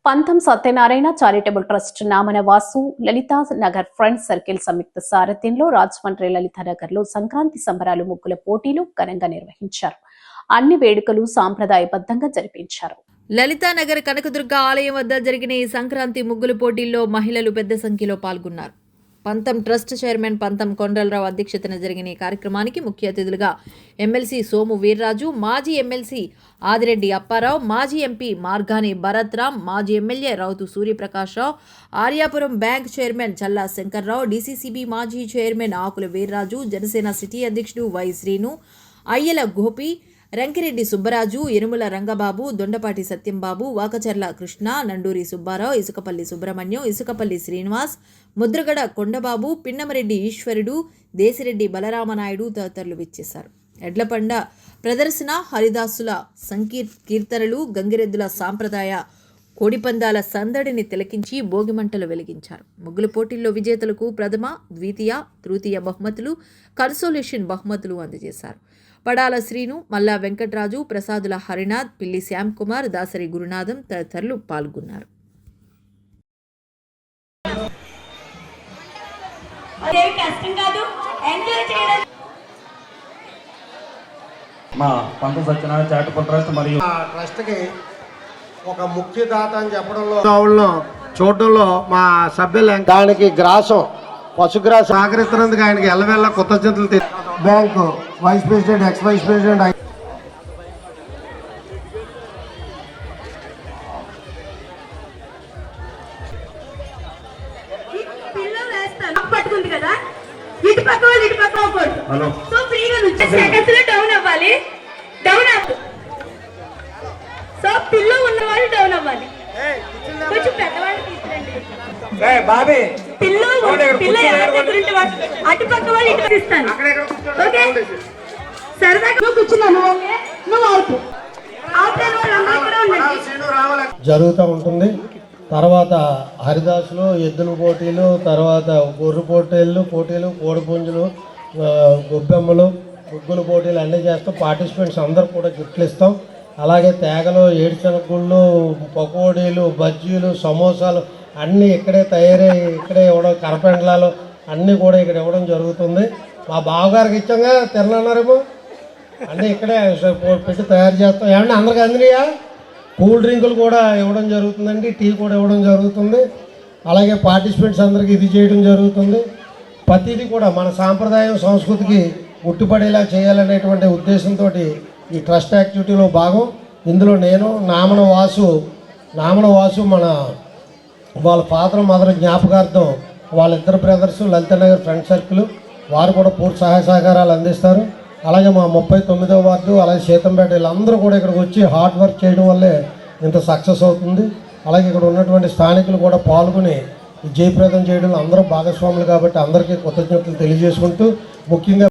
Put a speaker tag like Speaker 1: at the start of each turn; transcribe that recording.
Speaker 1: పంతం Satyanarayana charitable trust Namana Vasu Lalitha Nagar friends circle సంయుక్త సారథ్యంలో రాజమండ్రి లలితానగర్ లో సంక్రాంతి సంబరాలు ముగ్గుల పోటీలు ఘనంగా నిర్వహించారు. అన్ని వేడుకలు సాంప్రదాయబద్ధంగా జరిపించారు.
Speaker 2: లలితానగర్ కనకదుర్గ ఆలయం వద్ద జరిగిన ఈ సంక్రాంతి ముగ్గుల పోటీల్లో మహిళలు పెద్ద సంఖ్యలో పాల్గొన్నారు. పంతం ట్రస్ట్ చైర్మన్ పంతం కొండలరావు అధ్యక్షతన జరిగిన ఈ కార్యక్రమానికి ముఖ్య అతిథులుగా ఎమ్మెల్సీ సోము వీర్రాజు, మాజీ ఎమ్మెల్సీ ఆదిరెడ్డి అప్పారావు, మాజీ ఎంపీ మార్గాని భరత్రామ్, మాజీ MLA Routhu Suryaprakashrao, Aryapuram bank chairman Challa Shankarrao, DCCB మాజీ చైర్మన్ ఆకుల వీర్రాజు, జనసేన సిటీ అధ్యక్షుడు వై శ్రీను, అయ్యల గోపి, రంకిరెడ్డి సుబ్బరాజు, ఎనుముల రంగబాబు, దొండపాటి సత్యంబాబు, వాకచర్ల కృష్ణ, నండూరి సుబ్బారావు, ఇసుకపల్లి సుబ్రహ్మణ్యం, ఇసుకపల్లి శ్రీనివాస్, ముద్రగడ కొండబాబు, పిన్నమరెడ్డి ఈశ్వరుడు, దేశిరెడ్డి బలరామనాయుడు తదితరులు విచ్చేశారు. ఎడ్లపండ ప్రదర్శన, హరిదాసుల కీర్తనలు, గంగిరెద్దుల సాంప్రదాయ కోడిపందాల సందడిని తిలకించి భోగిమంటలు వెలిగించారు. ముగ్గుల పోటీల్లో విజేతలకు ప్రథమ, ద్వితీయ, తృతీయ బహుమతులు, కన్సోలేషన్ బహుమతులు అందజేశారు. పడాల శ్రీను, మల్లా వెంకట్రాజు, ప్రసాదుల హరినాథ్, పిల్లి శ్యామ్ కుమార్, దాసరి గురునాథం తదితరులు పాల్గొన్నారు.
Speaker 3: మా పంత సత్యనారాయణ చారిటబుల్ ట్రస్ట్ మరియు
Speaker 4: ట్రస్ట్కి ఒక ముఖ్య దాత అని చెప్పడంలో చూడడంలో మా సభ్యులు దానికి గ్రాసం పశుగ్రాసం సహకరిస్తున్నందుకు ఆయనకి ఎల్లవెల్ల కృతజ్ఞతలు. Bank vice president, ex vice president జరుగుతూ ఉంటుంది. తర్వాత హరిదాసులు, ఎద్దుల పోటీలు, తర్వాత గొర్రె పోటీలు, కోడిపుంజులు, గొబ్బెమ్మలు, ముగ్గుల పోటీలు అన్నీ చేస్తాం. పార్టిసిపెంట్స్ అందరూ కూడా గిఫ్ట్లు ఇస్తాం. అలాగే తేగలు, ఏడుశనగుళ్ళు, పకోడీలు, బజ్జీలు, సమోసాలు అన్నీ ఇక్కడే తయారై ఇక్కడే ఇవ్వడం, కరపెండలాలు అన్నీ కూడా ఇక్కడ ఇవ్వడం జరుగుతుంది. మా బావగారికి ఇచ్చాంగా తిరలన్నారేమో అన్నీ ఇక్కడే పెట్టి తయారు చేస్తాం. ఏమన్నా అందరికి అందినాయా? కూల్ డ్రింకులు కూడా ఇవ్వడం జరుగుతుందండి, టీ కూడా ఇవ్వడం జరుగుతుంది. అలాగే పార్టిసిపెంట్స్ అందరికీ ఇది చేయడం జరుగుతుంది. ప్రతిదీ కూడా మన సాంప్రదాయం సంస్కృతికి ఉట్టిపడేలా చేయాలనేటువంటి ఉద్దేశంతో ఈ ట్రస్ట్ యాక్టివిటీలో భాగం. ఇందులో నేను నామన వాసు మన వాళ్ళ ఫాదర్ మదర్ జ్ఞాపకార్థం వాళ్ళిద్దరు బ్రదర్స్ లలితానగర్ ఫ్రెండ్ సర్కిల్ వారు కూడా పూర్తి సహాయ సహకారాలు అందిస్తారు. అలాగే మా 39వ వార్డు, అలాగే సీతంపేట వీళ్ళందరూ కూడా ఇక్కడికి వచ్చి హార్డ్ వర్క్ చేయడం వల్లే ఇంత సక్సెస్ అవుతుంది. అలాగే ఇక్కడ ఉన్నటువంటి స్థానికులు కూడా పాల్గొని జయప్రదం చేయడంలో అందరూ భాగస్వాములు కాబట్టి అందరికీ కృతజ్ఞతలు తెలియజేసుకుంటూ ముఖ్యంగా